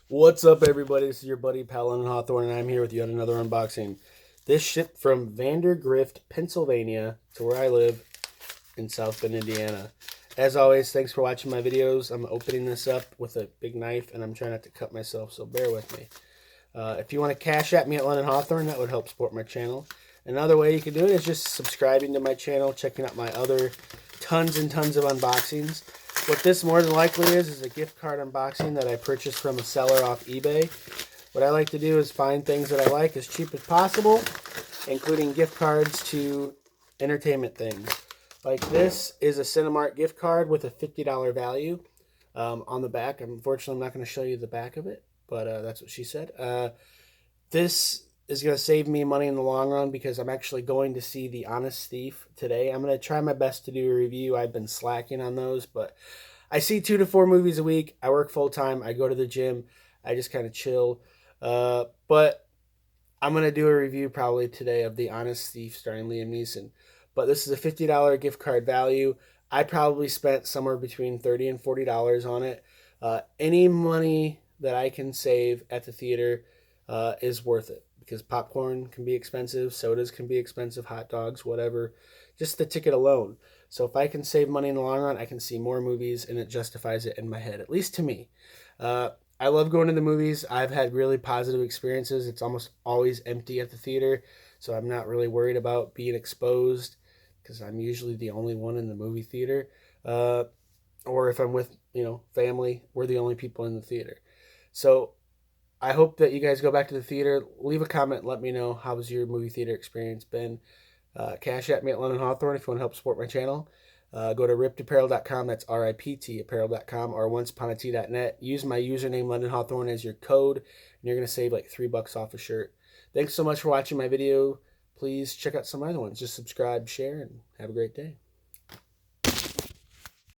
What's up, everybody? This is your buddy Palin Hawthorne, and I'm here with yet another unboxing. This shipped from Vandergrift, Pennsylvania, to where I live in South Bend, Indiana. As always, thanks for watching my videos. I'm opening this up with a big knife, and I'm trying not to cut myself, so bear with me. If you want to cash at me at London Hawthorne, that would help support my channel. Another way you can do it is just subscribing to my channel, checking out my other tons and tons of unboxings. What this more than likely is a gift card unboxing that I purchased from a seller off eBay. What I like to do is find things that I like as cheap as possible, including gift cards to entertainment things. Like this is a Cinemark gift card with a $50 value on the back. Unfortunately, I'm not going to show you the back of it, but that's what she said. This is going to save me money in the long run because I'm actually going to see The Honest Thief today. I'm going to try my best to do a review. I've been slacking on those, but I see 2 to 4 movies a week. I work full time. I go to the gym. I just kind of chill. But I'm going to do a review probably today of The Honest Thief starring Liam Neeson. But this is a $50 gift card value. I probably spent somewhere between $30 and $40 on it. Any money that I can save at the theater is worth it because popcorn can be expensive, sodas can be expensive, hot dogs, whatever, just the ticket alone. So if I can save money in the long run, I can see more movies and it justifies it in my head, at least to me. I love going to the movies. I've had really positive experiences. It's almost always empty at the theater, so I'm not really worried about being exposed because I'm usually the only one in the movie theater. Or if I'm with, family, we're the only people in the theater. So I hope that you guys go back to the theater. Leave a comment. Let me know how's your movie theater experience been. Cash at me at London Hawthorne if you want to help support my channel. Go to riptapparel.com. That's RIPT apparel.com or onceuponat.net. Use my username London Hawthorne as your code, and you're going to save like $3 off a shirt. Thanks so much for watching my video. Please check out some other ones. Just subscribe, share, and have a great day.